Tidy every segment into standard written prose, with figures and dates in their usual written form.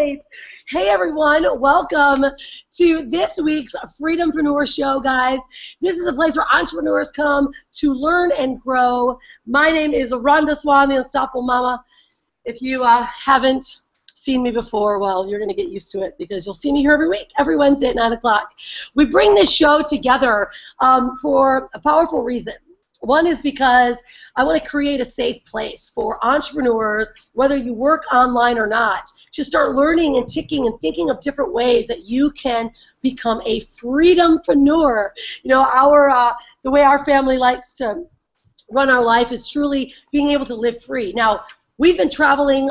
right. Hey, everyone. Welcome to this week's Freedom-Preneur Show, guys. This is a place where entrepreneurs come to learn and grow. My name is Rhonda Swan, the Unstoppable Mama. If you haven't seen me before, well, you're going to get used to it because you'll see me here every week, every Wednesday at 9 o'clock. We bring this show together for a powerful reason. One is because I want to create a safe place for entrepreneurs, whether you work online or not, to start learning and thinking of different ways that you can become a freedompreneur. You know, the way our family likes to run our life is truly being able to live free. Now, we've been traveling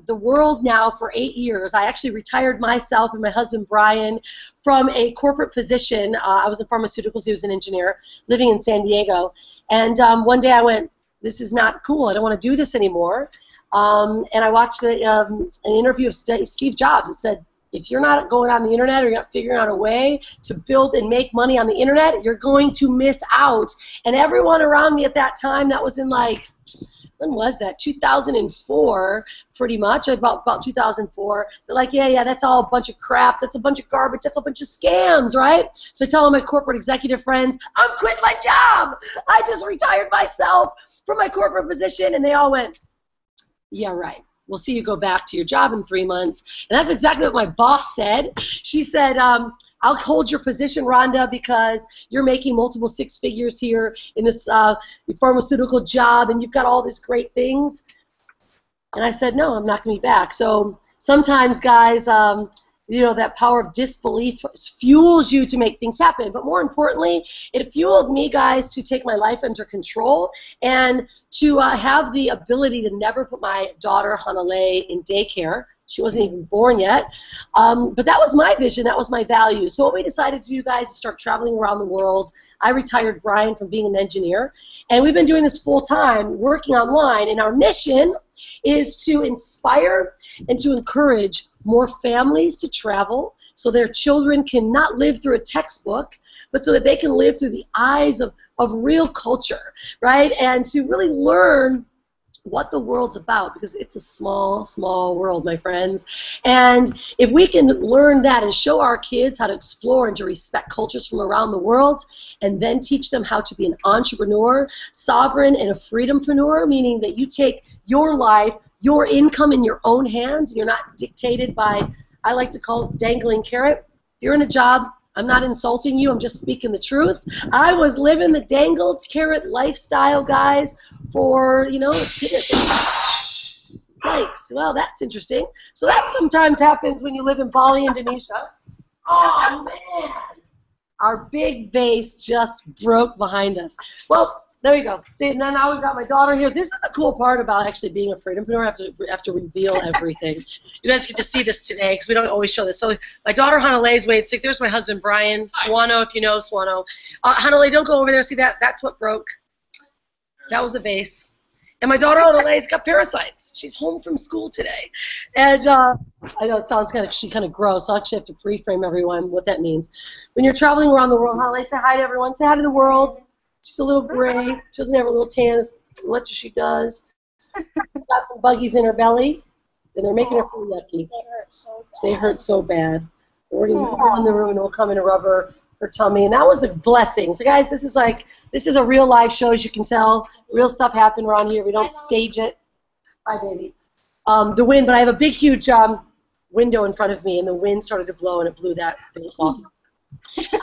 the world now for 8 years. I actually retired myself and my husband Brian from a corporate position. I was in pharmaceuticals. He was an engineer living in San Diego. And one day I went, this is not cool. I don't want to do this anymore. And I watched an interview of Steve Jobs. It said, if you're not going on the internet or you're not figuring out a way to build and make money on the internet, you're going to miss out. And everyone around me at that time, that was in like, when was that? 2004, pretty much, about 2004. They're like, yeah, that's all a bunch of crap. That's a bunch of garbage. That's a bunch of scams, right? So I tell all my corporate executive friends, I'm quitting my job. I just retired myself from my corporate position. And they all went, yeah, right. We'll see you go back to your job in 3 months. And that's exactly what my boss said. She said, I'll hold your position, Rhonda, because you're making multiple six figures here in this pharmaceutical job, and you've got all these great things. And I said, no, I'm not going to be back. So sometimes, guys, you know, that power of disbelief fuels you to make things happen. But more importantly, it fueled me, guys, to take my life under control and to have the ability to never put my daughter, Hanalei, in daycare. She wasn't even born yet. But that was my vision. That was my value. So what we decided to do, guys, is start traveling around the world. I retired Brian from being an engineer. And we've been doing this full time, working online. And our mission is to inspire and to encourage more families to travel so their children can not live through a textbook, but so that they can live through the eyes of real culture, right? And to really learn what the world's about, because it's a small, small world, my friends. And if we can learn that and show our kids how to explore and to respect cultures from around the world, and then teach them how to be an entrepreneur, sovereign, and a freedompreneur, meaning that you take your life, your income in your own hands, you're not dictated by, I like to call it dangling carrot. If you're in a job, I'm not insulting you, I'm just speaking the truth. I was living the dangled carrot lifestyle, guys, for, you know, yikes. Well, that's interesting. So that sometimes happens when you live in Bali, Indonesia. Oh, man. Our big vase just broke behind us. Well, there you go. See, now we've got my daughter here. This is the cool part about actually being a freedompreneur. I have to reveal everything. You guys get to see this today because we don't always show this. So my daughter Hanalei is waiting. There's my husband Brian Swano, if you know Swano. Hanalei, don't go over there. See that? That's what broke. That was a vase. And my daughter Hanalei's got parasites. She's home from school today. And I know it sounds kind of gross. So I actually have to pre-frame everyone what that means. When you're traveling around the world, Hanalei, say hi to everyone. Say hi to the world. She's a little gray. She doesn't have a little tan as much as she does. She's got some buggies in her belly, and they're making her feel yucky. They hurt so bad. We're going to go in the room, and we'll come in and rub her tummy. And that was the blessing. So, guys, this is a real live show, as you can tell. Real stuff happened around here. We don't stage it. Hi, baby. The wind, but I have a big, huge window in front of me, and the wind started to blow, and it blew that vase off.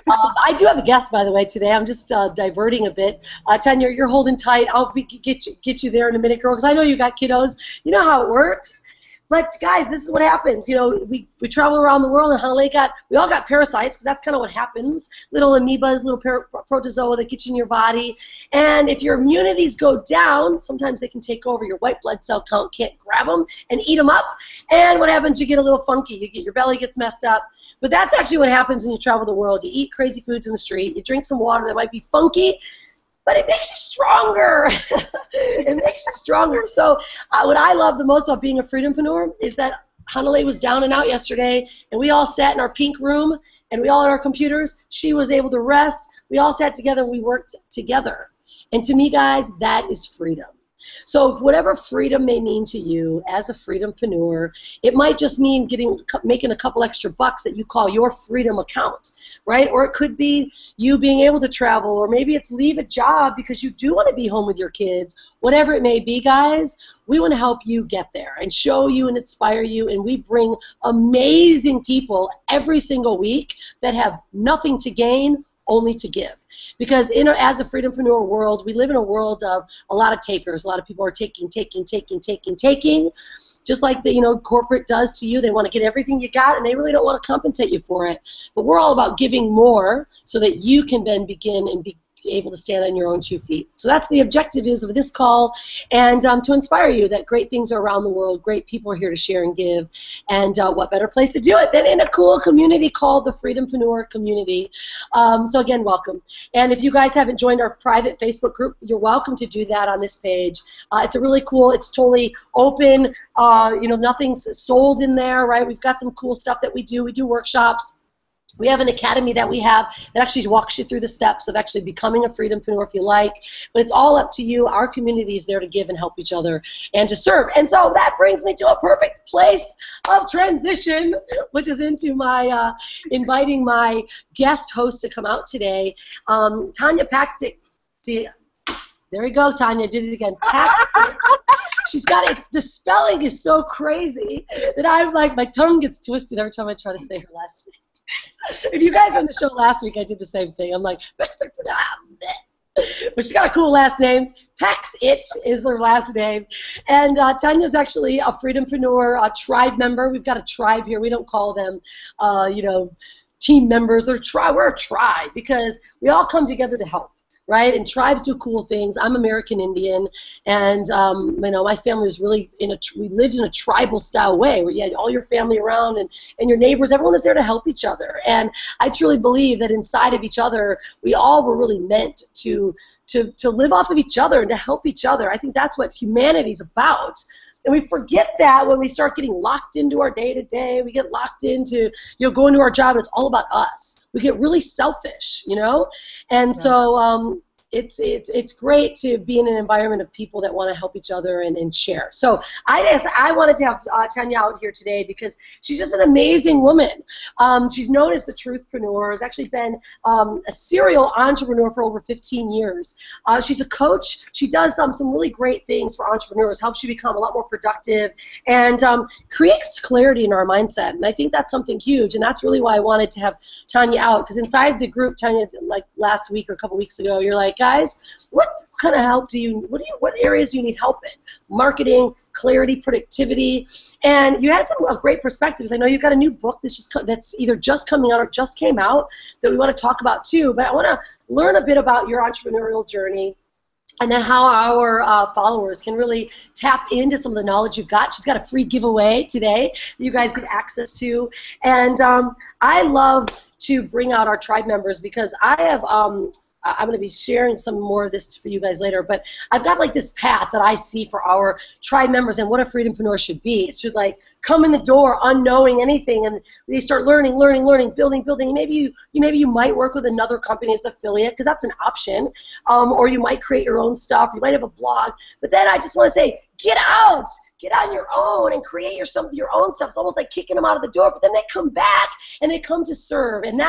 I do have a guest, by the way, today. I'm just diverting a bit. Tanya, you're holding tight. I'll get you there in a minute, girl, because I know you got kiddos. You know how it works. But, guys, this is what happens. You know, we travel around the world, and Hanalei we all got parasites, because that's kind of what happens. Little amoebas, little protozoa that get you in your body. And if your immunities go down, sometimes they can take over. Your white blood cell count can't grab them and eat them up. And what happens? You get a little funky. Your belly gets messed up. But that's actually what happens when you travel the world. You eat crazy foods in the street. You drink some water that might be funky. But it makes you stronger. It makes you stronger. So what I love the most about being a freedompreneur is that Hanalei was down and out yesterday, and we all sat in our pink room, and we all had our computers. She was able to rest. We all sat together, and we worked together. And to me, guys, that is freedom. So whatever freedom may mean to you as a freedompreneur, it might just mean making a couple extra bucks that you call your freedom account, right? Or it could be you being able to travel, or maybe it's leave a job because you do want to be home with your kids. Whatever it may be, guys, we want to help you get there and show you and inspire you, and we bring amazing people every single week that have nothing to gain, only to give. Because as a freedompreneur world, we live in a world of a lot of takers. A lot of people are taking, just like corporate does to you. They want to get everything you got, and they really don't want to compensate you for it. But we're all about giving more so that you can then begin and be able to stand on your own 2 feet. So that's the objective is of this call, and to inspire you that great things are around the world, great people are here to share and give, and what better place to do it than in a cool community called the Freedom-Preneur community. So again, welcome. And if you guys haven't joined our private Facebook group, you're welcome to do that on this page. It's a really cool, it's totally open, nothing's sold in there, right? We've got some cool stuff that we do. We do workshops. We have an academy that we have that actually walks you through the steps of actually becoming a freedompreneur if you like. But it's all up to you. Our community is there to give and help each other and to serve. And so that brings me to a perfect place of transition, which is into my inviting my guest host to come out today, Tanya Patxot. There we go, Tanya. Did it again. Patxot. She's got it. The spelling is so crazy that I'm like, my tongue gets twisted every time I try to say her last name. If you guys were on the show last week, I did the same thing. I'm like, but she's got a cool last name. Patxot is her last name. And Tanya's actually a freedompreneur tribe member. We've got a tribe here. We don't call them, team members. We're a tribe because we all come together to help. Right? And tribes do cool things. I'm American Indian, and my family was really we lived in a tribal style way where you had all your family around and your neighbors. Everyone was there to help each other. And I truly believe that inside of each other, we all were really meant to live off of each other and to help each other. I think that's what humanity's about. And we forget that when we start getting locked into our day-to-day. We get locked into going to our job, and it's all about us. We get really selfish, And so it's great to be in an environment of people that want to help each other and share. So I wanted to have Tanya out here today because she's just an amazing woman. She's known as the Truthpreneur, has actually been a serial entrepreneur for over 15 years. She's a coach. She does some really great things for entrepreneurs, helps you become a lot more productive, and creates clarity in our mindset. And I think that's something huge, and that's really why I wanted to have Tanya out, because inside the group, Tanya, like last week or a couple weeks ago, you're like, guys, what kind of help what areas do you need help in? Marketing, clarity, productivity, and you had some great perspectives. I know you've got a new book that's either just coming out or just came out that we want to talk about too, but I want to learn a bit about your entrepreneurial journey and then how our followers can really tap into some of the knowledge you've got. She's got a free giveaway today that you guys get access to, and I love to bring out our tribe members because I have I'm going to be sharing some more of this for you guys later, but I've got like this path that I see for our tribe members and what a freedompreneur should be. It should like come in the door unknowing anything, and they start learning, building. Maybe you might work with another company as affiliate because that's an option, or you might create your own stuff. You might have a blog, but then I just want to say, get out. Get on your own and create your own stuff. It's almost like kicking them out of the door, but then they come back and they come to serve. And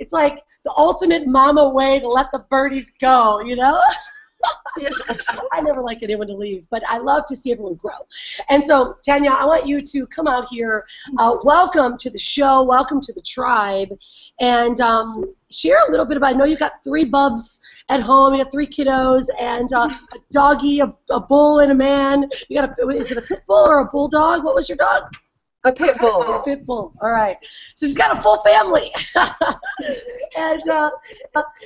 it's like the ultimate mama way to let the birdies go, I never like anyone to leave, but I love to see everyone grow. And so, Tanya, I want you to come out here. Welcome to the show. Welcome to the tribe. And share a little bit about, I know you've got 3 bubs at home. You got 3 kiddos and a doggy, a bull, and a man. Is it a pit bull or a bulldog? What was your dog? A pit bull. A pit bull. All right. So she's got a full family. And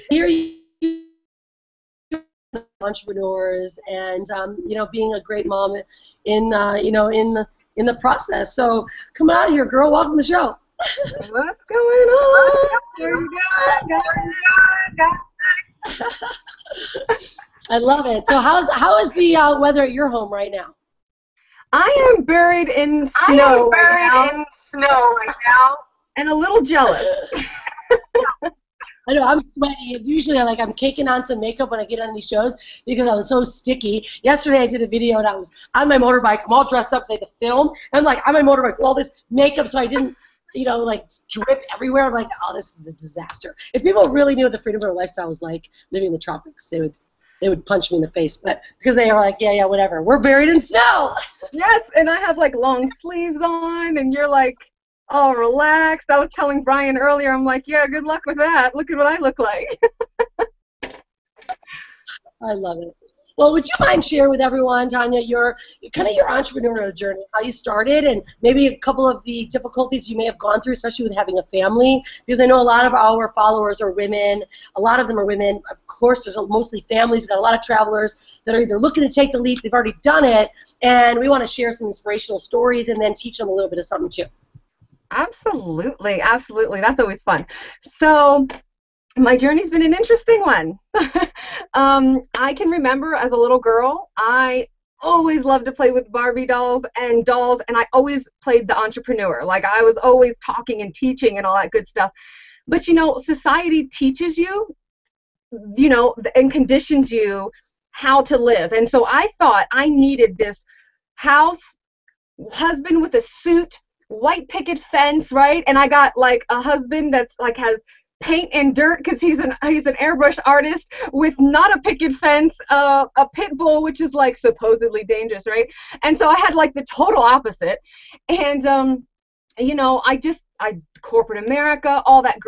here you entrepreneurs and being a great mom in the process. So come out here, girl. Welcome to the show. What's going on? There you go. I love it. So how is the weather at your home right now? I am buried in snow right now, and a little jealous. I know I'm sweaty. And usually, I'm caking on some makeup when I get on these shows because I was so sticky. Yesterday, I did a video and I was on my motorbike. I'm all dressed up because I had to film. And I'm on my motorbike with all this makeup so I didn't, drip everywhere. I'm like, oh, this is a disaster. If people really knew what the Freedom-Preneur lifestyle was like living in the tropics, they would punch me in the face. But because they were like, yeah, whatever. We're buried in snow. Yes, and I have long sleeves on, and you're all relaxed. I was telling Brian earlier, I'm like, yeah, good luck with that. Look at what I look like. I love it. Well, would you mind sharing with everyone, Tanya, your entrepreneurial journey, how you started, and maybe a couple of the difficulties you may have gone through, especially with having a family? Because I know a lot of our followers are women. A lot of them are women. Of course, there's mostly families. We've got a lot of travelers that are either looking to take the leap, they've already done it, and we want to share some inspirational stories and then teach them a little bit of something too. Absolutely, absolutely. That's always fun. So my journey's been an interesting one. I can remember as a little girl, I always loved to play with Barbie dolls, and I always played the entrepreneur. I was always talking and teaching and all that good stuff. But, society teaches you, and conditions you how to live. And so I thought I needed this house, husband with a suit, white picket fence, right? And I got a husband that's has paint and dirt because he's an airbrush artist with not a picket fence, a pit bull, which is supposedly dangerous, right? And so I had the total opposite. And I corporate America, all that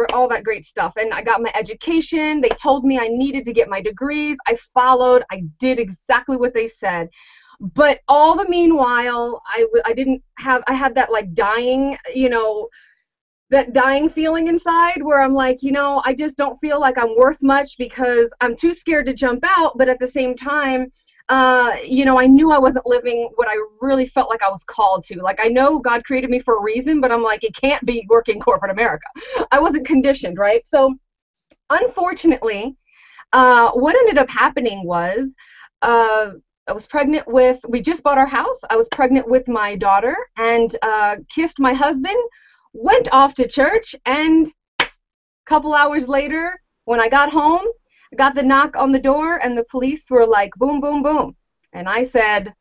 great stuff. And I got my education. They told me I needed to get my degrees. I followed. I did exactly what they said. But all the meanwhile, I had that dying, that dying feeling inside where I'm I just don't feel like I'm worth much because I'm too scared to jump out. But at the same time, I knew I wasn't living what I really felt like I was called to. I know God created me for a reason, but I'm it can't be working corporate America. I wasn't conditioned, right? So unfortunately, what ended up happening was, I was pregnant we just bought our house. I was pregnant with my daughter and kissed my husband, went off to church, and a couple hours later, when I got home, I got the knock on the door, and the police were boom, boom, boom. And I said,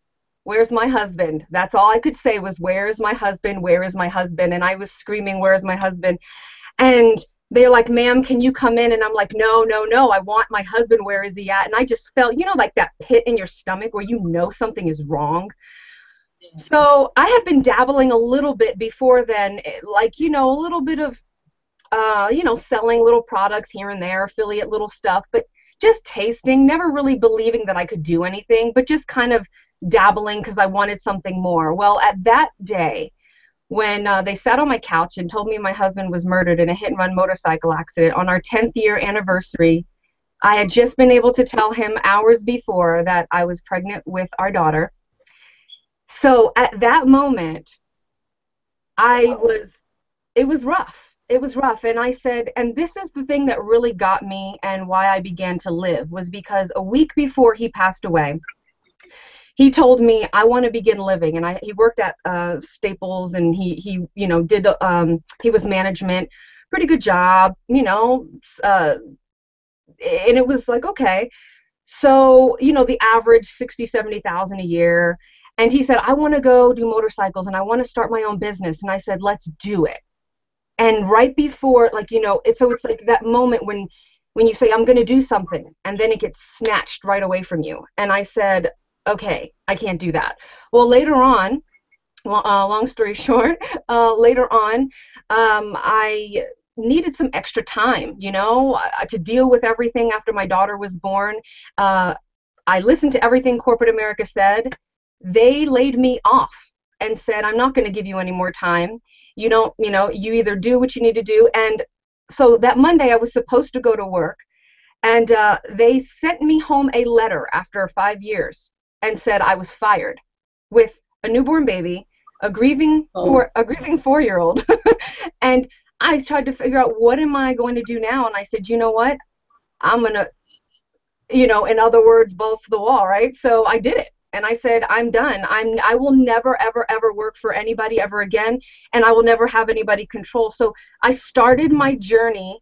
where's my husband? That's all I could say was, where is my husband? Where is my husband? And I was screaming, where is my husband? And they're like, ma'am, can you come in? And I'm like, no, I want my husband. Where is he at? And I just felt, that pit in your stomach where something is wrong. Yeah. So I had been dabbling a little bit before then, a little bit of, selling little products here and there, affiliate little stuff, but just tasting, never really believing that I could do anything, but just kind of dabbling because I wanted something more. Well, at that day, when they sat on my couch and told me my husband was murdered in a hit-and-run motorcycle accident on our 10th year anniversary, I had just been able to tell him hours before that I was pregnant with our daughter. So at that moment, it was rough. It was rough. And I said, and this is the thing that really got me and why I began to live, was because a week before he passed away, he told me, I want to begin living. And he worked at Staples, and he did, he was management, pretty good job, and it was okay. So, the average 60, 70,000 a year. And he said, I want to go do motorcycles and I want to start my own business. And I said, let's do it. And right before, it's that moment when you say, I'm going to do something, and then it gets snatched right away from you. And I said, okay, I can't do that. Well, later on, long story short, later on, I needed some extra time, to deal with everything after my daughter was born. I listened to everything corporate America said. They laid me off and said, I'm not going to give you any more time. You either do what you need to do. And so that Monday I was supposed to go to work, and they sent me home a letter after 5 years and said I was fired with a newborn baby, a grieving 4-year-old. And I tried to figure out, what am I going to do now? And I said, you know what? I'm going to, in other words, balls to the wall, right? So I did it. And I said, I'm done. I will never, ever, ever work for anybody ever again, and I will never have anybody control. So I started my journey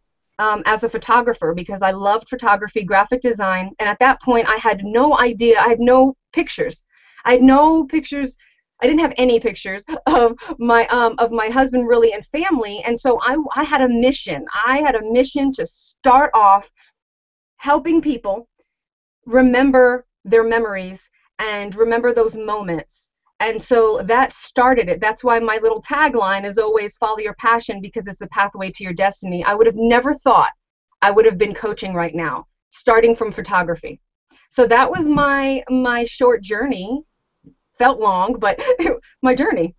as a photographer because I loved photography, graphic design, and at that point I had no idea, I had no pictures. I had no pictures. I didn't have any pictures of my husband really and family, and so I had a mission. I had a mission to start off helping people remember their memories and remember those moments. And so that started it. That's why my little tagline is always follow your passion, because it's the pathway to your destiny. I would have never thought I would have been coaching right now, starting from photography. So that was my short journey. Felt long, but my journey.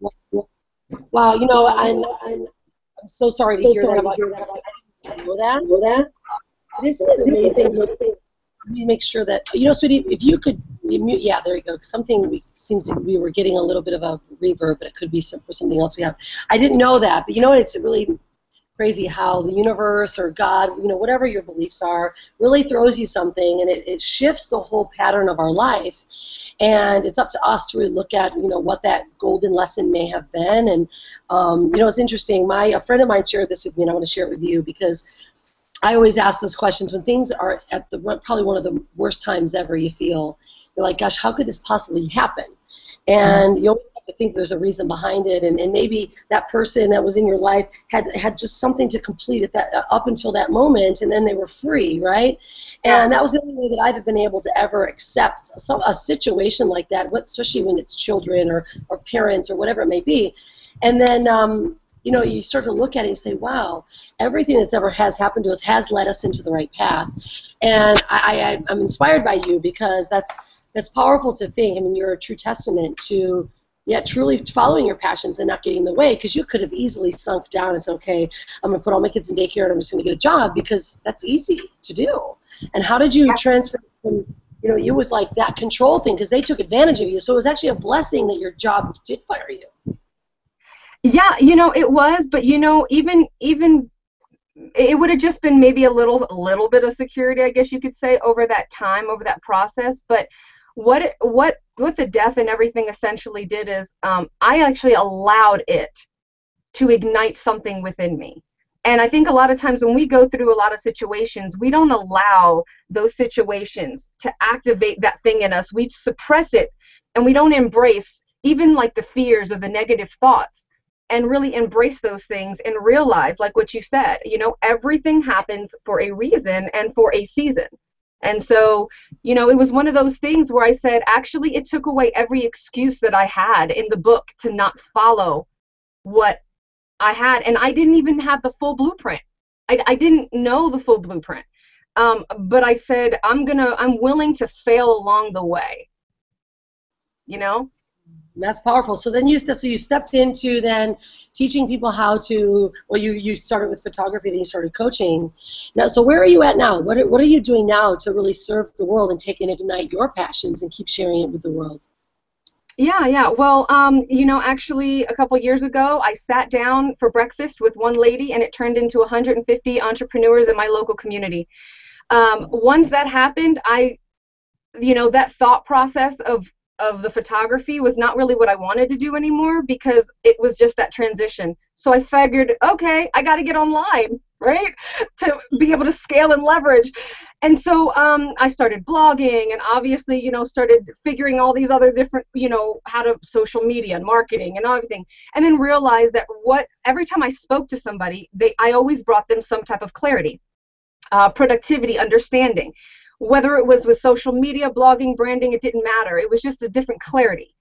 Wow, you know, I'm so sorry to hear that about you. I didn't know that. Isn't it amazing? We make sure that, you know, sweetie, if you could mute, yeah, there you go. Seems we were getting a little bit of a reverb, but it could be for something else we have. I didn't know that, but you know, it's really crazy how the universe or God, you know, whatever your beliefs are, really throws you something, and it shifts the whole pattern of our life. And it's up to us to really look at, you know, what that golden lesson may have been. And you know, it's interesting. A friend of mine shared this with me, and I want to share it with you because I always ask those questions when things are at probably one of the worst times ever. You feel, you're like, gosh, how could this possibly happen? And you always have to think there's a reason behind it, and maybe that person that was in your life had just something to complete at that up until that moment, and then they were free, right? And that was the only way that I've been able to ever accept a situation like that, especially when it's children or parents or whatever it may be. And then you know, you start to look at it and say, wow, everything that's ever has happened to us has led us into the right path. And I'm inspired by you because that's powerful to think. I mean, you're a true testament to, truly following your passions and not getting in the way, because you could have easily sunk down and said, okay, I'm going to put all my kids in daycare and I'm just going to get a job, because that's easy to do. And how did you transfer from, you know, it was like that control thing, because they took advantage of you. So it was actually a blessing that your job did fire you. Yeah, you know, it was, but you know, even it would have just been maybe a little bit of security, I guess you could say, over that time, over that process. But what the death and everything essentially did is I actually allowed it to ignite something within me. And I think a lot of times when we go through a lot of situations, we don't allow those situations to activate that thing in us. We suppress it, and we don't embrace even like the fears or the negative thoughts, and really embrace those things and realize, like what you said, you know, everything happens for a reason and for a season. And so, you know, it was one of those things where I said, actually, it took away every excuse that I had in the book to not follow what I had. And I didn't even have the full blueprint. I didn't know the full blueprint. But I said, I'm willing to fail along the way, you know? That's powerful. So then you stepped into then teaching people how to, well, you started with photography, then you started coaching. Now, so where are you at now? What are you doing now to really serve the world and ignite your passions and keep sharing it with the world? Yeah. Well, you know, actually a couple years ago, I sat down for breakfast with one lady, and it turned into 150 entrepreneurs in my local community. Once that happened, you know, that thought process of the photography was not really what I wanted to do anymore, because it was just that transition. So I figured, okay, I got to get online, right, to be able to scale and leverage. And so I started blogging, and obviously, you know, started figuring all these other different, you know, how to social media and marketing and everything. And then realized that every time I spoke to somebody, I always brought them some type of clarity, productivity, understanding. Whether it was with social media, blogging, branding, it didn't matter. It was just a different clarity.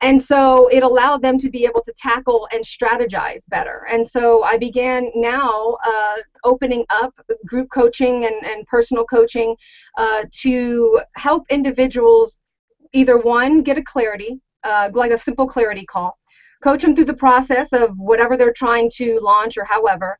And so it allowed them to be able to tackle and strategize better. And so I began now opening up group coaching and personal coaching to help individuals either, one, get a clarity, like a simple clarity call, coach them through the process of whatever they're trying to launch or however,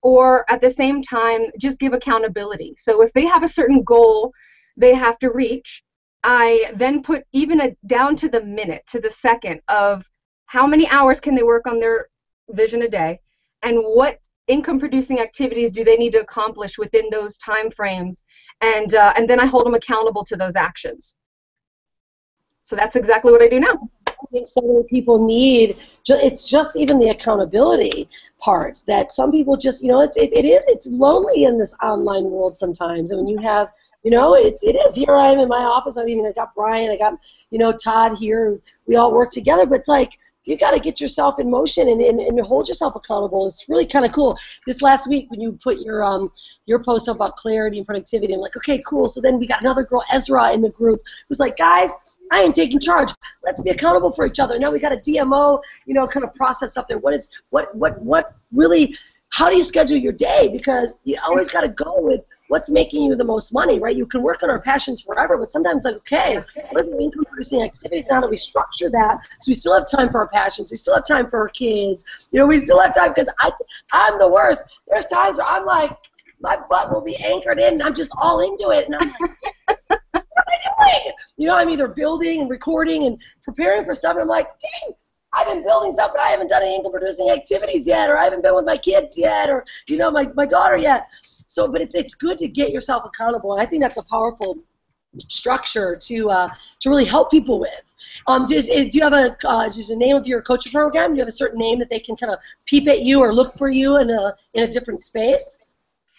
or at the same time, just give accountability. So if they have a certain goal they have to reach, I then put even down to the minute, to the second, of how many hours can they work on their vision a day, and what income-producing activities do they need to accomplish within those time frames, and then I hold them accountable to those actions. So that's exactly what I do now. think so many people need, it's just even the accountability part that some people just, it's lonely in this online world sometimes. And when you have, it is. Here I am in my office. I got Brian, I got, Todd here. We all work together, but it's like, you got to get yourself in motion and hold yourself accountable. It's really kind of cool. This last week when you put your post up about clarity and productivity, I'm like, okay, cool. So then we got another girl, Ezra, in the group who's like, guys, I am taking charge. Let's be accountable for each other. Now we got a DMO, kind of process up there. What really, how do you schedule your day? Because you always got to go with what's making you the most money, right? You can work on our passions forever, but sometimes like, okay, what are the income producing activities now that we structure that so we still have time for our passions, we still have time for our kids, we still have time, because I'm the worst. There's times where I'm like, my butt will be anchored in and I'm just all into it, and I'm like, what am I doing? I'm either building and recording and preparing for stuff, and I'm like, dang, I've been building stuff, but I haven't done any income producing activities yet, or I haven't been with my kids yet, or my daughter yet. So, but it's good to get yourself accountable, and I think that's a powerful structure to really help people with. Do you have a name of your coaching program? Do you have a certain name that they can kind of peep at you or look for you in a different space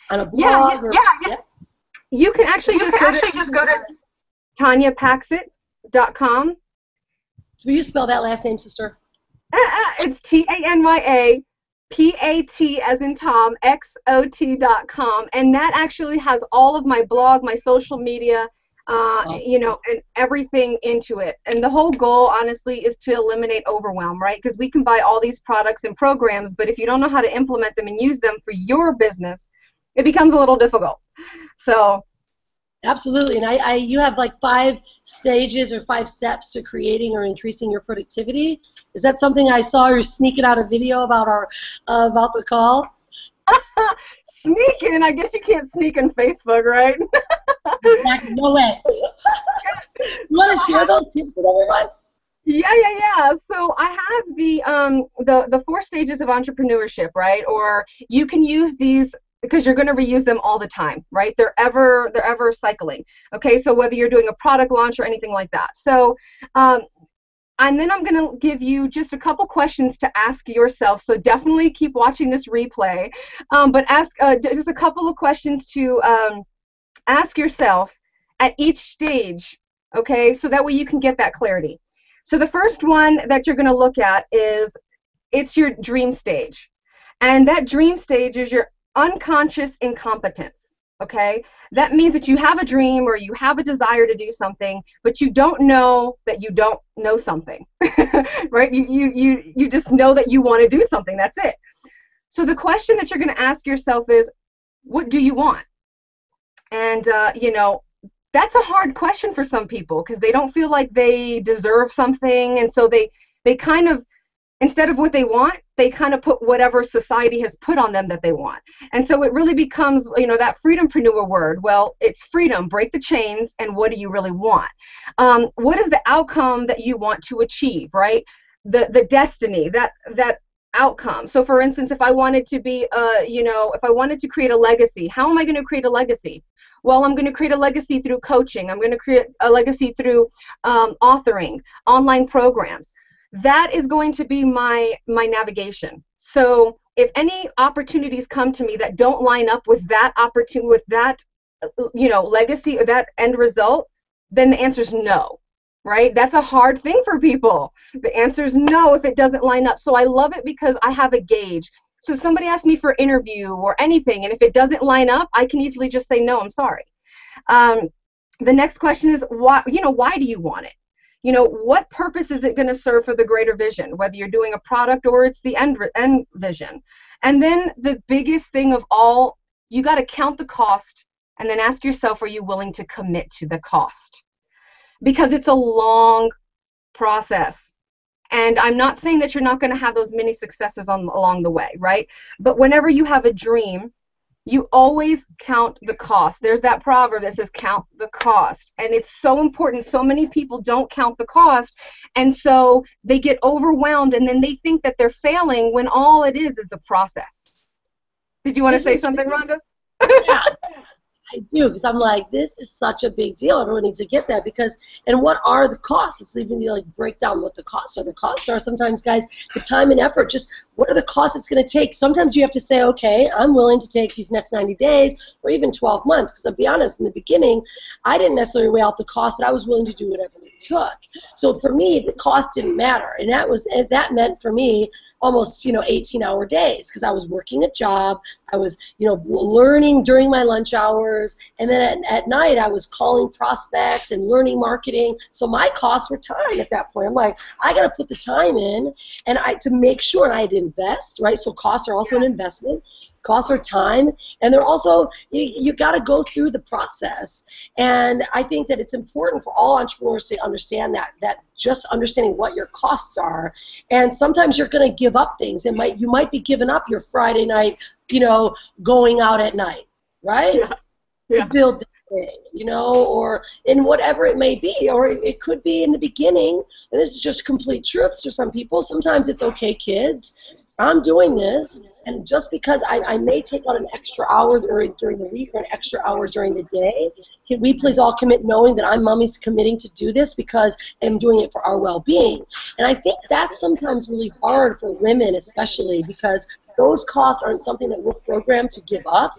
on a blog? Yeah. You can actually just go to TanyaPatxot.com. Will you spell that last name, sister? It's TANYA. PAT as in Tom, XOT.com, and that actually has all of my blog, my social media, and everything into it. And the whole goal, honestly, is to eliminate overwhelm, right? Because we can buy all these products and programs, but if you don't know how to implement them and use them for your business, it becomes a little difficult. So. Absolutely, and you have like 5 stages or 5 steps to creating or increasing your productivity. Is that something I saw you sneaking out a video about about the call? Sneaking? I guess you can't sneak on Facebook, right? Exactly. No way. You want to share those tips with everyone? Yeah. So I have the 4 stages of entrepreneurship, right? Or you can use these because you're going to reuse them all the time, right? They're ever cycling. Okay, so whether you're doing a product launch or anything like that. So, and then I'm going to give you just a couple questions to ask yourself. So definitely keep watching this replay, but ask just a couple of questions to ask yourself at each stage. Okay, so that way you can get that clarity. So the first one that you're going to look at it's your dream stage, and that dream stage is your unconscious incompetence. Okay, that means that you have a dream or you have a desire to do something, but you don't know that you don't know something. Right? You just know that you want to do something. That's it. So the question that you're going to ask yourself is, what do you want? And that's a hard question for some people because they don't feel like they deserve something, and so they kind of, instead of what they want, they kind of put whatever society has put on them that they want. And so it really becomes, that freedom-preneur word. Well, it's freedom, break the chains, and what do you really want? What is the outcome that you want to achieve, right? The destiny, that outcome. So for instance, if I wanted to be, if I wanted to create a legacy, how am I going to create a legacy? Well, I'm going to create a legacy through coaching. I'm going to create a legacy through authoring, online programs. That is going to be my navigation. So if any opportunities come to me that don't line up with that opportunity, with that legacy or that end result, then the answer is no, right? That's a hard thing for people. The answer is no if it doesn't line up. So I love it because I have a gauge. So if somebody asks me for an interview or anything, and if it doesn't line up, I can easily just say no, I'm sorry. The next question is why do you want it? What purpose is it going to serve for the greater vision, whether you're doing a product or it's the end vision? And then the biggest thing of all, you got to count the cost and then ask yourself, are you willing to commit to the cost? Because it's a long process. And I'm not saying that you're not going to have those many successes along the way, right? But whenever you have a dream, you always count the cost. There's that proverb that says count the cost. And it's so important. So many people don't count the cost. And so they get overwhelmed and then they think that they're failing when all it is the process. Did you want to say something, Rhonda? Yeah. I do, because I'm like, this is such a big deal. Everyone needs to get that because, and what are the costs? It's even to like break down what the costs are. The costs are sometimes, guys, the time and effort. Just what are the costs it's going to take? Sometimes you have to say, okay, I'm willing to take these next 90 days or even 12 months. Because to be honest, in the beginning, I didn't necessarily weigh out the cost, but I was willing to do whatever it took. So for me, the cost didn't matter, and that meant for me almost 18-hour days because I was working a job. I was learning during my lunch hours, and then at night I was calling prospects and learning marketing. So my costs were time at that point. I'm like, I got to put the time in, and to make sure, and I had to invest, right? So costs are also an investment. Costs are time, and they're also, you got to go through the process. And I think that it's important for all entrepreneurs to understand that just understanding what your costs are. And sometimes you're going to give up things. You might be giving up your Friday night, going out at night, right? Yeah. To build the thing, or in whatever it may be. Or it could be in the beginning, and this is just complete truth for some people. Sometimes it's okay, kids, I'm doing this, and just because I may take out an extra hour during the week or an extra hour during the day, can we please all commit knowing that mommy's committing to do this because I'm doing it for our well-being? And I think that's sometimes really hard for women especially because those costs aren't something that we're programmed to give up,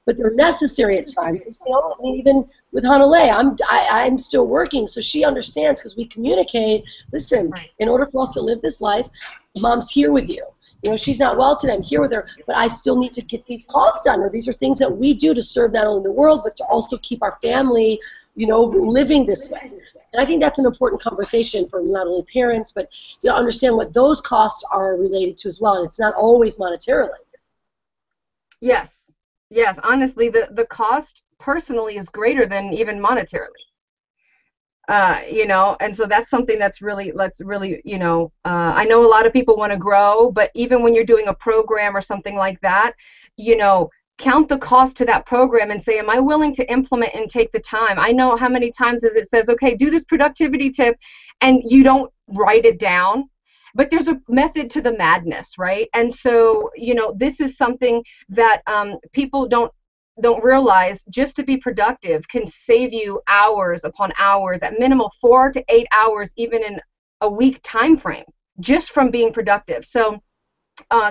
but they're necessary at times. Even with Hanalei, I'm still working, so she understands because we communicate. Listen, in order for us to live this life, mom's here with you. She's not well today. I'm here with her, but I still need to get these calls done. Or these are things that we do to serve not only the world, but to also keep our family, living this way. And I think that's an important conversation for not only parents, but to understand what those costs are related to as well. And it's not always monetarily. Yes. Honestly, the cost personally is greater than even monetarily. And so that's something that's really, I know a lot of people want to grow, but even when you're doing a program or something like that, count the cost to that program and say, am I willing to implement and take the time? I know how many times it says, okay, do this productivity tip, and you don't write it down, but there's a method to the madness, right? And so, this is something that people don't realize. Just to be productive can save you hours upon hours, at minimal 4 to 8 hours, even in a week time frame, just from being productive. So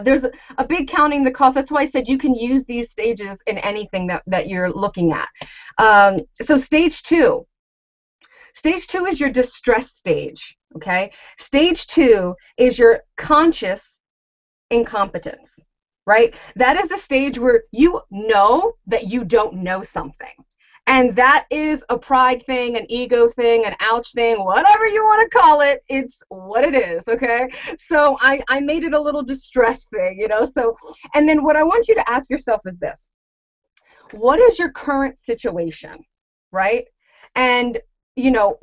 there's a big counting the cost. That's why I said you can use these stages in anything that you're looking at. So stage two is your distress stage. Okay, stage 2 is your conscious incompetence. Right? That is the stage where you know that you don't know something. And that is a pride thing, an ego thing, an ouch thing, whatever you want to call it. It's what it is, okay? So I made it a little distress thing, So, and then what I want you to ask yourself is this. What is your current situation, right? And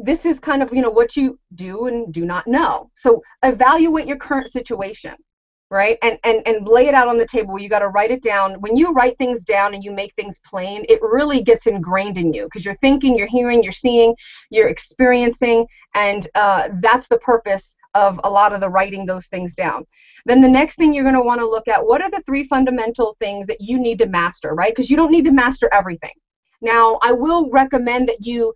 this is kind of, what you do and do not know. So evaluate your current situation. Right? And lay it out on the table. You got to write it down. When you write things down and you make things plain, it really gets ingrained in you because you're thinking, you're hearing, you're seeing, you're experiencing, and that's the purpose of a lot of the writing those things down. Then the next thing you're going to want to look at, what are the 3 fundamental things that you need to master, right? Because you don't need to master everything. Now, I will recommend that you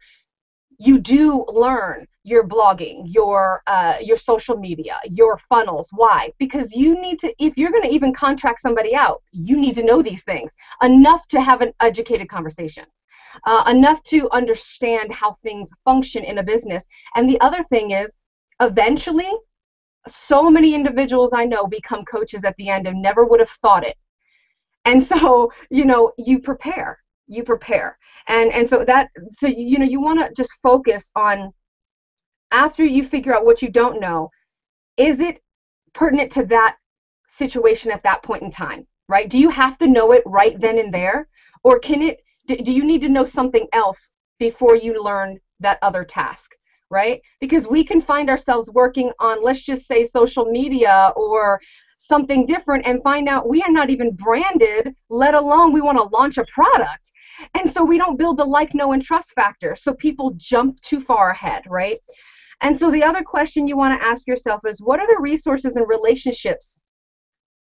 do learn your blogging, your social media, your funnels. Why? Because you need to, if you're going to even contract somebody out, you need to know these things enough to have an educated conversation, enough to understand how things function in a business. And the other thing is, eventually, so many individuals I know become coaches at the end and never would have thought it. And so, you prepare. And so you want to just focus on, after you figure out what you don't know, is it pertinent to that situation at that point in time, right? Do you have to know it right then and there? Or do you need to know something else before you learn that other task, right? Because we can find ourselves working on, let's just say, social media or something different and find out we are not even branded, let alone we want to launch a product. And so we don't build the like, know, and trust factor. So people jump too far ahead, right? And so the other question you want to ask yourself is, what are the resources and relationships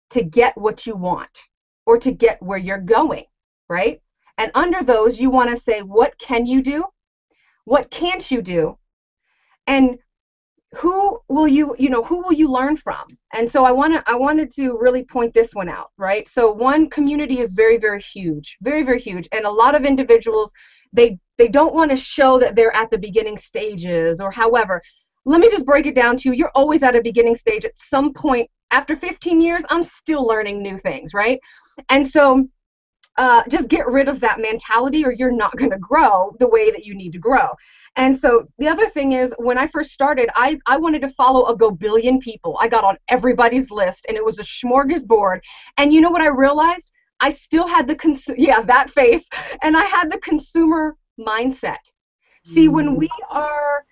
to get what you want or to get where you're going, right? And under those, you want to say, what can you do? What can't you do? And who will you learn from? And so I wanted to really point this one out, right? So one, community is very, very huge, very, very huge. And a lot of individuals, they don't want to show that they're at the beginning stages or however. Let me just break it down to you. You're always at a beginning stage. At some point, after 15 years, I'm still learning new things, right? And so just get rid of that mentality or you're not going to grow the way that you need to grow. And so the other thing is, when I first started, I wanted to follow a gobillion people. I got on everybody's list, and it was a smorgasbord. And you know what I realized? I still had that face, and I had the consumer mindset. See, when we are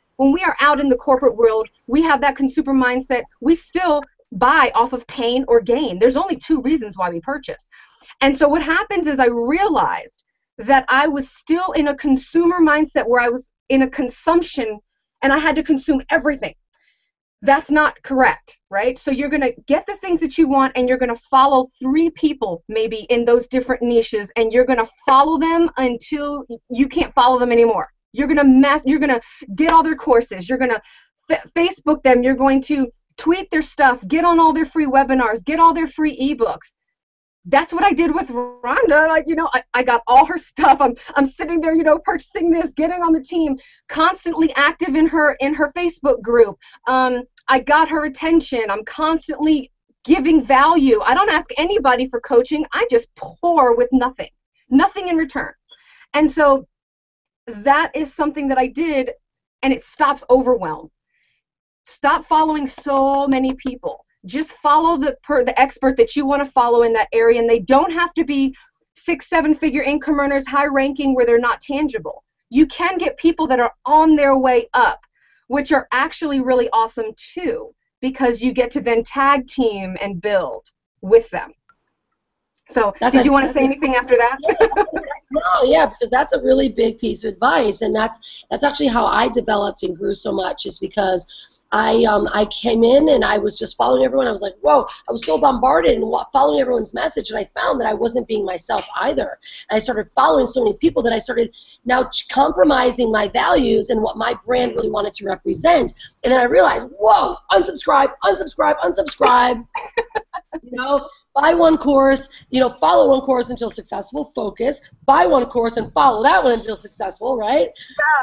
out in the corporate world, we have that consumer mindset. We still buy off of pain or gain. There's only two reasons why we purchase. And so what happens is I realized that I was still in a consumer mindset where I was in a consumption and I had to consume everything. That's not correct, right? So you're going to get the things that you want, and you're going to follow 3 people maybe in those different niches, and you're going to follow them until you can't follow them anymore. You're going to get all their courses. You're going to Facebook them. You're going to tweet their stuff, get on all their free webinars, get all their free ebooks. That's what I did with Rhonda. Like, I got all her stuff. I'm sitting there, purchasing this, getting on the team, constantly active in her Facebook group. I got her attention. I'm constantly giving value. I don't ask anybody for coaching. I just pour with nothing in return. And so that is something that I did, and it stops overwhelm. Stop following so many people. Just follow the expert that you want to follow in that area, and they don't have to be 6-7-figure income earners, high ranking, where they're not tangible. You can get people that are on their way up, which are actually really awesome too, because you get to then tag team and build with them. So did you want to say anything after that? Yeah, because that's a really big piece of advice, and that's actually how I developed and grew so much, is because I came in and I was just following everyone. I was like, whoa, I was so bombarded and following everyone's message, and I found that I wasn't being myself either. And I started following so many people that I started now compromising my values and what my brand really wanted to represent. And then I realized, whoa, unsubscribe, unsubscribe, unsubscribe. Buy one course, follow one course until successful, focus, buy one course and follow that one until successful, right?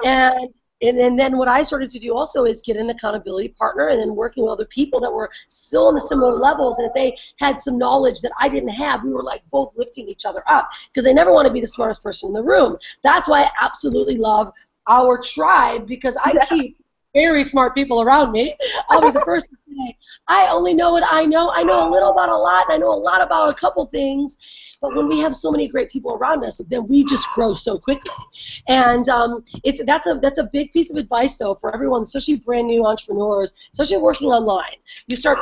Yeah. And then what I started to do also is get an accountability partner, and then working with other people that were still on the similar levels, and if they had some knowledge that I didn't have, we were like both lifting each other up, because I never want to be the smartest person in the room. That's why I absolutely love our tribe, because I keep very smart people around me. I'll be the first to say, I only know what I know. I know a little about a lot, and I know a lot about a couple things. But when we have so many great people around us, then we just grow so quickly. And that's a big piece of advice, though, for everyone, especially brand new entrepreneurs, especially working online. You start,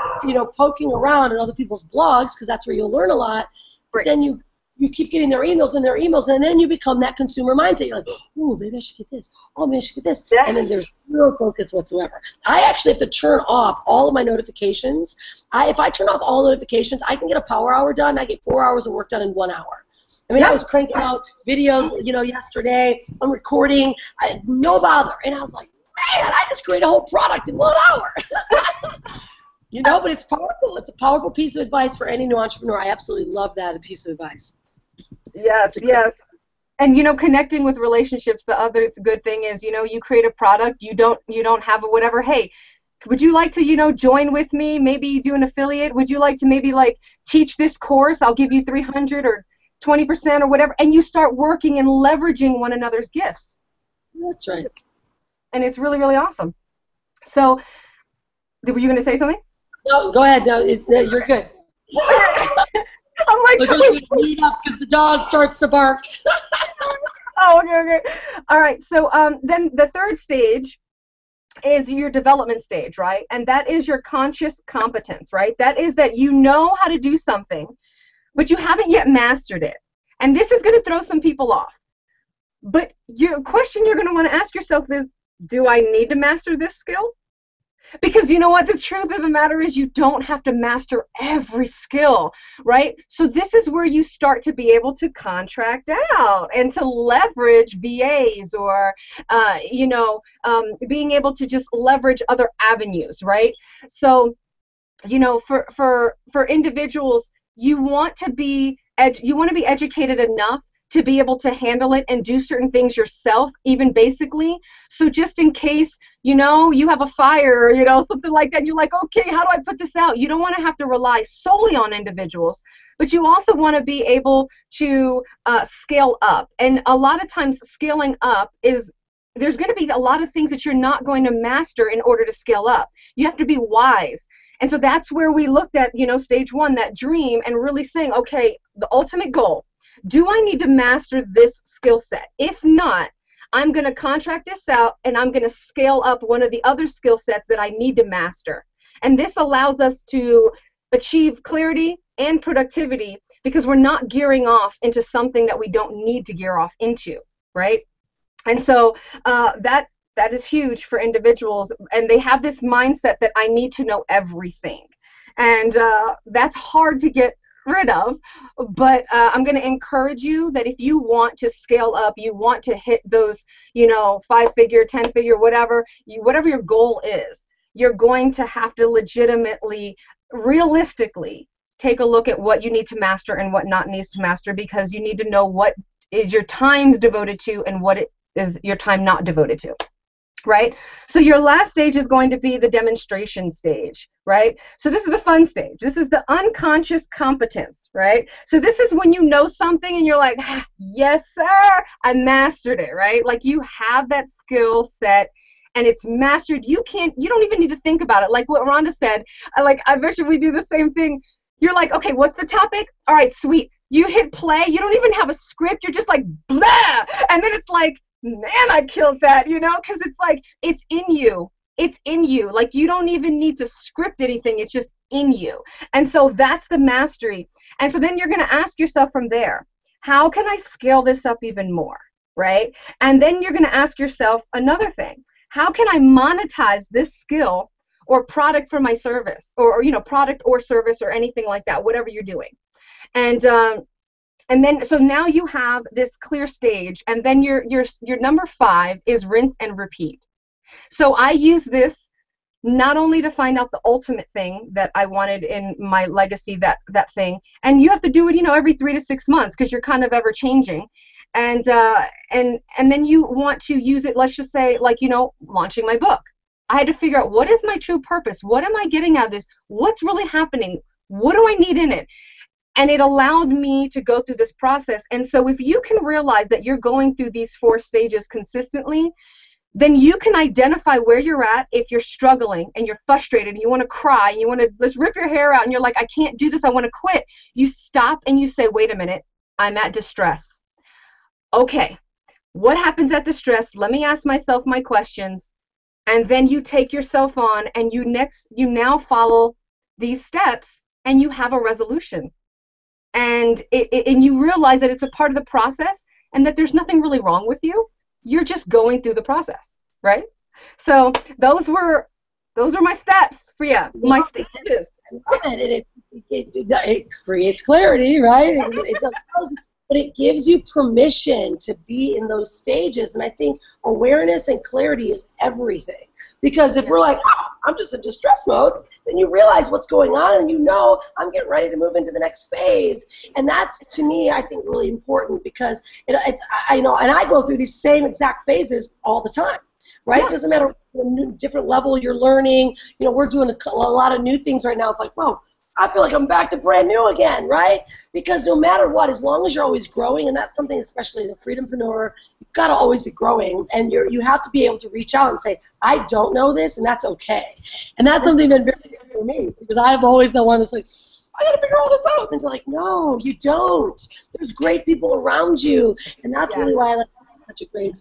poking around in other people's blogs, because that's where you'll learn a lot. But then you keep getting their emails, and then you become that consumer mindset. You're like, oh, maybe I should get this. Oh, maybe I should get this. Yes. And then there's no focus whatsoever. I actually have to turn off all of my notifications. If I turn off all notifications, I can get a power hour done. I get 4 hours of work done in 1 hour. I mean, I was cranking out videos, yesterday. I'm recording. I had no bother. And I was like, man, I just created a whole product in 1 hour. But it's powerful. It's a powerful piece of advice for any new entrepreneur. I absolutely love that piece of advice. Yes. And connecting with relationships, the other good thing is, you create a product, you don't have a whatever. Hey, would you like to, join with me? Maybe do an affiliate. Would you like to maybe teach this course? I'll give you 300 or 20% or whatever. And you start working and leveraging one another's gifts. That's right. And it's really, really awesome. So, were you going to say something? No, go ahead. No, you're good. I'm like, mute up because the dog starts to bark. Oh, okay. All right. So then the third stage is your development stage, right? And that is your conscious competence, right? That is that you know how to do something, but you haven't yet mastered it. And this is going to throw some people off. But your question you're going to want to ask yourself is, do I need to master this skill? Because you know what? The truth of the matter is you don't have to master every skill, right? So this is where you start to be able to contract out and to leverage VAs or, being able to just leverage other avenues, right? So, for individuals, you want to be educated enough to be able to handle it and do certain things yourself, even basically. So just in case, you have a fire, something like that, and you're like, okay, how do I put this out? You don't want to have to rely solely on individuals, but you also want to be able to scale up. And a lot of times scaling up there's going to be a lot of things that you're not going to master in order to scale up. You have to be wise. And so that's where we looked at, stage one, that dream, and really saying, okay, the ultimate goal, do I need to master this skill set? If not, I'm going to contract this out and I'm going to scale up one of the other skill sets that I need to master. And this allows us to achieve clarity and productivity because we're not gearing off into something that we don't need to gear off into, right? And so that is huge for individuals, and they have this mindset that I need to know everything. And that's hard to get rid of, but I'm going to encourage you that if you want to scale up, you want to hit those, 5-figure, 10-figure, whatever your goal is, you're going to have to legitimately, realistically take a look at what you need to master and what not needs to master, because you need to know what is your time's devoted to and what it is your time not devoted to. Right? So your last stage is going to be the demonstration stage, right? So this is the fun stage. This is the unconscious competence, right? So this is when you know something and you're like, yes, sir, I mastered it, right? Like you have that skill set and it's mastered. You don't even need to think about it. Like what Rhonda said, I bet you we do the same thing. You're like, okay, what's the topic? All right, sweet. You hit play. You don't even have a script. You're just like, blah. And then it's like, man, I killed that, because it's like, it's in you. It's in you. Like, you don't even need to script anything. It's just in you. And so that's the mastery. And so then you're going to ask yourself from there, how can I scale this up even more, right? And then you're going to ask yourself another thing. How can I monetize this skill or product for my service or product or service or anything like that, whatever you're doing. And then, so now you have this clear stage, and then your number 5 is rinse and repeat. So I use this not only to find out the ultimate thing that I wanted in my legacy, that thing, and you have to do it, every 3 to 6 months because you're kind of ever changing, and then you want to use it. Let's just say, launching my book. I had to figure out what is my true purpose. What am I getting out of this? What's really happening? What do I need in it? And it allowed me to go through this process. And so if you can realize that you're going through these 4 stages consistently, then you can identify where you're at if you're struggling and you're frustrated and you want to cry and you want to let's rip your hair out and you're like, I can't do this, I want to quit. You stop and you say, wait a minute, I'm at distress. Okay, what happens at distress? Let me ask myself my questions. And then you take yourself on and you now follow these steps and you have a resolution. And you realize that it's a part of the process and that there's nothing really wrong with you. You're just going through the process, right? So those were my steps for you, my stages. I love it. It creates clarity, right? It does, but it gives you permission to be in those stages. And I think awareness and clarity is everything. Because if we're like, oh, I'm just in distress mode, then you realize what's going on and I'm getting ready to move into the next phase. And that's, to me, I think really important because I go through these same exact phases all the time. Right? It doesn't matter what different level you're learning. We're doing a lot of new things right now. It's like, whoa, I feel like I'm back to brand new again, right? Because no matter what, as long as you're always growing, and that's something, especially as a freedompreneur, you've got to always be growing, and you have to be able to reach out and say, I don't know this, and that's okay. And that's something that's very good for me, because I'm always the one that's like, I got to figure all this out. And it's like, no, you don't. There's great people around you, and that's really why I like such a great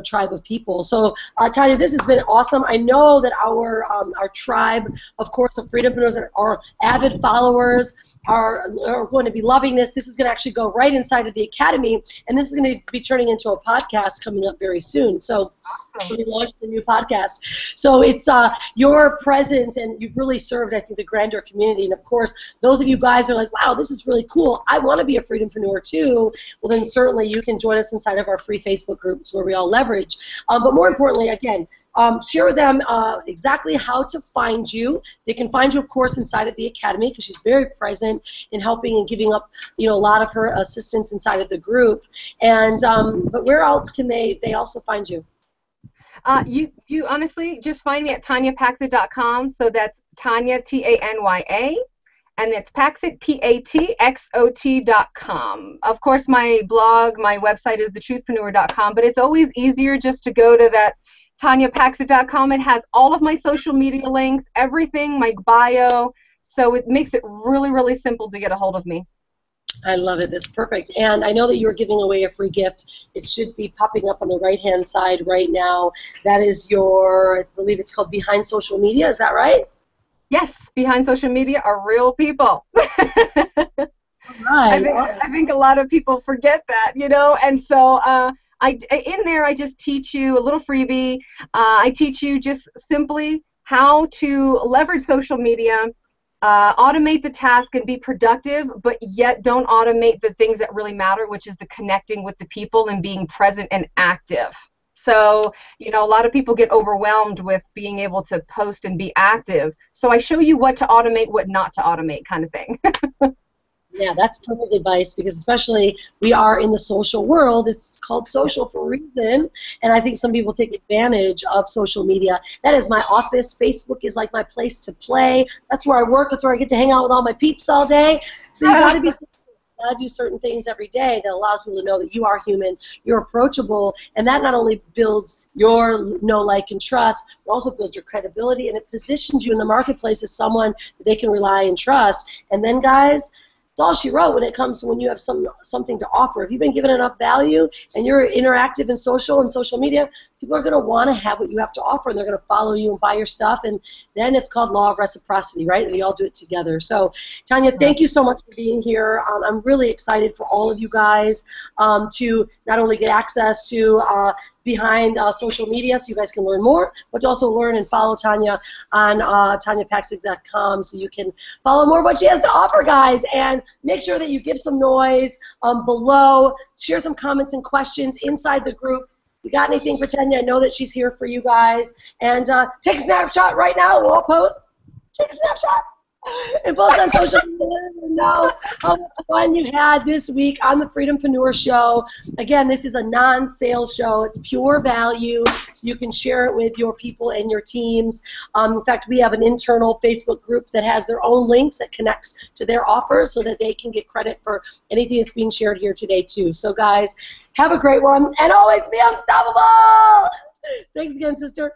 tribe of people. So, Tanya, this has been awesome. I know that our tribe, of course, of Freedompreneurs and our avid followers are going to be loving this. This is going to actually go right inside of the Academy, and this is going to be turning into a podcast coming up very soon. So we launched the new podcast. So it's your presence, and you've really served, I think, the grander community. And, of course, those of you guys are like, wow, this is really cool. I want to be a Freedompreneur too. Well, then certainly you can join us inside of our free Facebook groups where we all leverage. But more importantly, again, share with them exactly how to find you. They can find you, of course, inside of the Academy because she's very present in helping and giving up, a lot of her assistance inside of the group. And but where else can they also find you? You honestly just find me at TanyaPatxot.com. So that's Tanya, Tanya, and it's Patxot, Patxot.com. Of course, my blog, my website is thetruthpreneur.com, but it's always easier just to go to that TanyaPatxot.com. It has all of my social media links, everything, my bio, so it makes it really, really simple to get a hold of me. I love it. That's perfect. And I know that you're giving away a free gift. It should be popping up on the right-hand side right now. That is your, I believe it's called Behind Social Media. Is that right? Yes, behind social media are real people. Right. I think a lot of people forget that, and so in there I just teach you a little freebie. I teach you just simply how to leverage social media, automate the task and be productive, but yet don't automate the things that really matter, which is the connecting with the people and being present and active. So, a lot of people get overwhelmed with being able to post and be active. So I show you what to automate, what not to automate kind of thing. Yeah, that's perfect advice because especially we are in the social world. It's called social for a reason, and I think some people take advantage of social media. That is my office. Facebook is like my place to play. That's where I work. That's where I get to hang out with all my peeps all day. So you got to be do certain things every day that allows people to know that you are human, you're approachable, and that not only builds your know, like, and trust, but also builds your credibility, and it positions you in the marketplace as someone that they can rely and trust. And then, guys, it's all she wrote when it comes to when you have something to offer. If you've been given enough value and you're interactive in social media, people are going to want to have what you have to offer, and they're going to follow you and buy your stuff, and then it's called law of reciprocity, right? We all do it together. So, Tanya, thank you so much for being here. I'm really excited for all of you guys to not only get access to behind social media so you guys can learn more, but to also learn and follow Tanya on TanyaPatxot.com so you can follow more of what she has to offer, guys. And make sure that you give some noise below, share some comments and questions inside the group. You got anything for Tanya? I know that she's here for you guys. And take a snapshot right now. We'll all pose. Take a snapshot. And post on social media and know how much fun you had this week on the Freedom-Preneur Show. Again, this is a non-sales show. It's pure value, so you can share it with your people and your teams. In fact, we have an internal Facebook group that has their own links that connects to their offers so that they can get credit for anything that's being shared here today, too. So, guys, have a great one, and always be unstoppable! Thanks again, sister.